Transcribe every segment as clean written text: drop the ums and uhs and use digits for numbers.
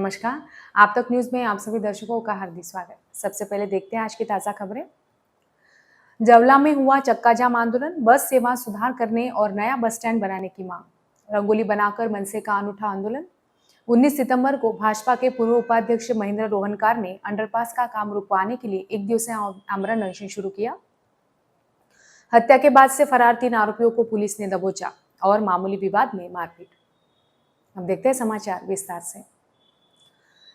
नमस्कार। आप तक न्यूज़ में आप सभी दर्शकों का हार्दिक स्वागत। सबसे पहले देखते हैं आज की ताज़ा खबरें। जवला में हुआ चक्का जाम आंदोलन, बस सेवा सुधार करने और नया बस स्टैंड बनाने की मांग। रंगोली बनाकर मनसे का अनूठा आंदोलन। 19 सितंबर को भाजपा के पूर्व उपाध्यक्ष महेंद्र रोहनकार ने अंडरपास का काम रुकवाने के लिए एक दिवसीय आमरण अनशन शुरू किया। हत्या के बाद से फरार 3 आरोपियों को पुलिस ने दबोचा और मामूली विवाद में मारपीट। अब देखते हैं समाचार विस्तार से।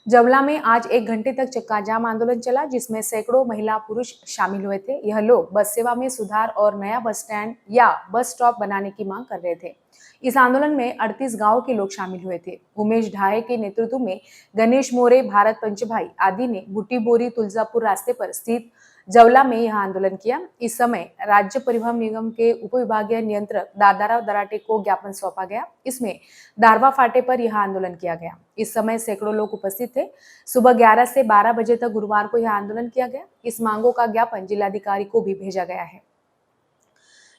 जवला में आज 1 घंटे तक चक्का जाम आंदोलन चला, जिसमें सैकड़ों महिला पुरुष शामिल हुए थे। यह लोग बस सेवा में सुधार और नया बस स्टैंड या बस स्टॉप बनाने की मांग कर रहे थे। इस आंदोलन में 38 गांव के लोग शामिल हुए थे। उमेश ढाहे के नेतृत्व में गणेश मोरे, भारत पंचभाई आदि ने बुटी बोरी तुलजापुर रास्ते पर स्थित जवला में यह आंदोलन किया। इस समय राज्य परिवहन निगम के उपविभागीय नियंत्रक दादाराव दराटे को ज्ञापन सौंपा गया। इसमें दारवा फाटे पर यह आंदोलन किया गया। इस समय सैकड़ों लोग उपस्थित थे। सुबह 11 से 12 बजे तक गुरुवार को यह आंदोलन किया गया। इस मांगों का ज्ञापन जिलाधिकारी को भी भेजा गया है।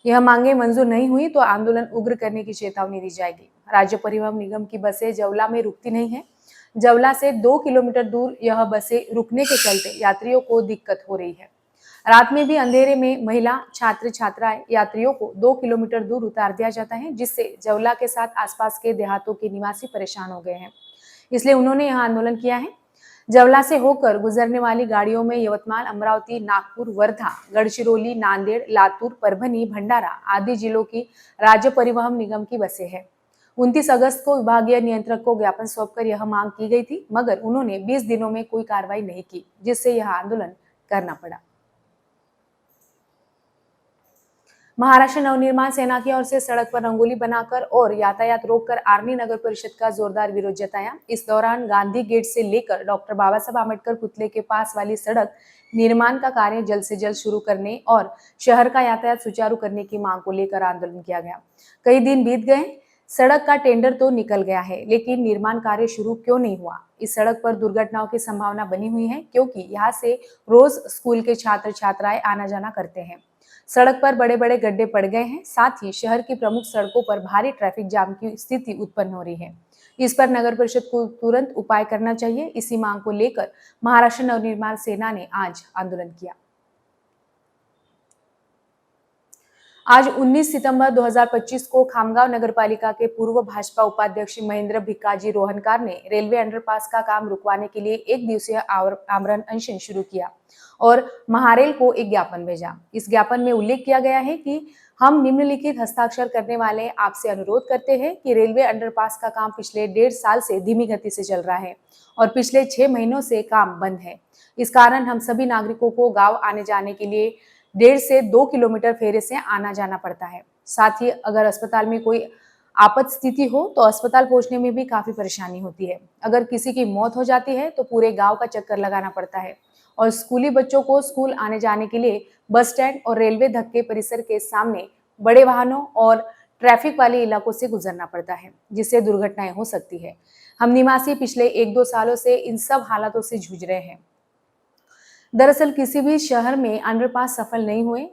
यह मांगे मंजूर नहीं हुई तो आंदोलन उग्र करने की चेतावनी दी जाएगी। राज्य परिवहन निगम की बसें जवला में रुकती नहीं है। जवला से 2 किलोमीटर दूर यह बसें रुकने के चलते यात्रियों को दिक्कत हो रही है। रात में भी अंधेरे में महिला, छात्र छात्राएं यात्रियों को 2 किलोमीटर दूर उतार दिया जाता है, जिससे जवला के साथ आसपास के देहातों के निवासी परेशान हो गए हैं। इसलिए उन्होंने यह आंदोलन किया है। जवला से होकर गुजरने वाली गाड़ियों में यवतमाल, अमरावती, नागपुर, वर्धा, गढ़चिरौली, नांदेड़, लातूर, परभनी, भंडारा आदि जिलों की राज्य परिवहन निगम की बसें हैं। 29 अगस्त को विभागीय नियंत्रक को ज्ञापन सौंपकर यह मांग की गई थी, मगर उन्होंने 20 दिनों में कोई कार्रवाई नहीं की, जिससे यह आंदोलन करना पड़ा। महाराष्ट्र नवनिर्माण सेना की ओर से सड़क पर रंगोली बनाकर और यातायात रोककर आर्मी नगर परिषद का जोरदार विरोध जताया। इस दौरान गांधी गेट से लेकर डॉक्टर बाबा साहब आम्बेडकर पुतले के पास वाली सड़क निर्माण का कार्य जल्द से जल्द शुरू करने और शहर का यातायात सुचारू करने की मांग को लेकर आंदोलन किया गया। कई दिन बीत गए, सड़क का टेंडर तो निकल गया है, लेकिन निर्माण कार्य शुरू क्यों नहीं हुआ? इस सड़क पर दुर्घटनाओं की संभावना बनी हुई है, क्योंकि यहाँ से रोज स्कूल के छात्र छात्राएं आना जाना करते हैं। सड़क पर बड़े बड़े गड्ढे पड़ गए हैं। साथ ही शहर की प्रमुख सड़कों पर भारी ट्रैफिक जाम की स्थिति उत्पन्न हो रही है। इस पर नगर परिषद को तुरंत उपाय करना चाहिए। इसी मांग को लेकर महाराष्ट्र नवनिर्माण सेना ने आज आंदोलन किया। आज 19 सितंबर 2025 को खामगांव नगरपालिका के पूर्व भाजपा उपाध्यक्ष महेंद्र भिकाजी रोहनकार ने रेलवे अंडरपास का काम रुकवाने के लिए एक दिवसीय आमरण अनशन शुरू किया और महारेल को एक ज्ञापन भेजा। इस ज्ञापन में उल्लेख किया गया है कि हम निम्नलिखित हस्ताक्षर करने वाले आपसे अनुरोध करते हैं कि रेलवे अंडरपास का काम पिछले 1.5 साल से धीमी गति से चल रहा है और पिछले 6 महीनों से काम बंद है। इस कारण हम सभी नागरिकों को गांव आने जाने के लिए 1.5 से 2 किलोमीटर फेरे से आना जाना पड़ता है। साथ ही अगर अस्पताल में कोई आपात स्थिति हो तो अस्पताल पहुंचने में भी काफी परेशानी होती है। अगर किसी की मौत हो जाती है तो पूरे गांव का चक्कर लगाना पड़ता है और स्कूली बच्चों को स्कूल आने जाने के लिए बस स्टैंड और रेलवे धक्के परिसर के सामने बड़े वाहनों और ट्रैफिक वाले इलाकों से गुजरना पड़ता है, जिससे दुर्घटनाएं हो सकती है। हम निवासी पिछले 1-2 सालों से इन सब हालातों से जूझ रहे हैं। दरअसल किसी भी शहर में अंडरपास सफल नहीं हुए,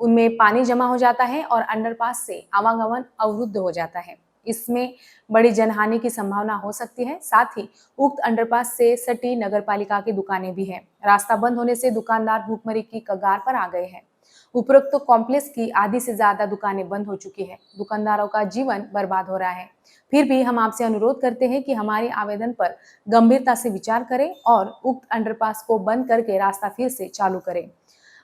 उनमें पानी जमा हो जाता है और अंडरपास से आवागमन अवरुद्ध हो जाता है। इसमें बड़ी जनहानि की संभावना हो सकती है। साथ ही उक्त अंडरपास से सटी नगरपालिका की दुकानें भी हैं। रास्ता बंद होने से दुकानदार भूखमरी की कगार पर आ गए हैं। उपरोक्त कॉम्प्लेक्स की आधी से ज्यादा दुकानें बंद हो चुकी है। दुकानदारों का जीवन बर्बाद हो रहा है। फिर भी हम आपसे अनुरोध करते हैं कि हमारे आवेदन पर गंभीरता से विचार करें और उक्त अंडरपास को बंद करके रास्ता फिर से चालू करें।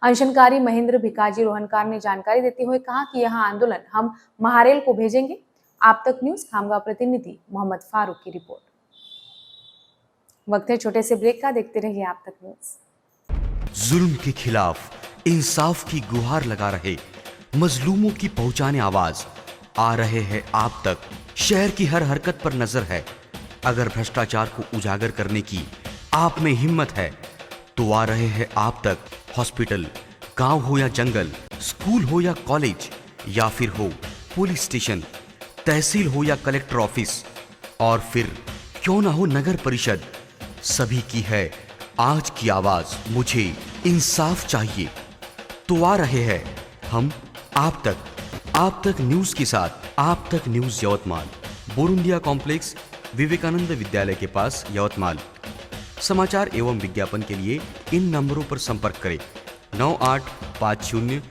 अनशनकारी महेंद्र भिकाजी रोहनकार ने जानकारी देते हुए कहा कि यह आंदोलन हम महारेल को भेजेंगे। आप तक न्यूज खामगांव प्रतिनिधि मोहम्मद फारूक की रिपोर्ट। वक्त है छोटे से ब्रेक का, देखते रहिए आप तक न्यूज। जुल्म के खिलाफ इंसाफ की गुहार लगा रहे मजलूमों की पहुंचाने आवाज आ रहे हैं आप तक। शहर की हर हरकत पर नजर है। अगर भ्रष्टाचार को उजागर करने की आप में हिम्मत है तो आ रहे हैं आप तक। हॉस्पिटल, गांव हो या जंगल, स्कूल हो या कॉलेज, या फिर हो पुलिस स्टेशन, तहसील हो या कलेक्टर ऑफिस, और फिर क्यों ना हो नगर परिषद, सभी की है आज की आवाज। मुझे इंसाफ चाहिए। तो आ रहे हैं हम आप तक न्यूज के साथ। आप तक न्यूज यवतमाल, बोरुंडिया कॉम्प्लेक्स, विवेकानंद विद्यालय के पास, यवतमाल। समाचार एवं विज्ञापन के लिए इन नंबरों पर संपर्क करें। 9850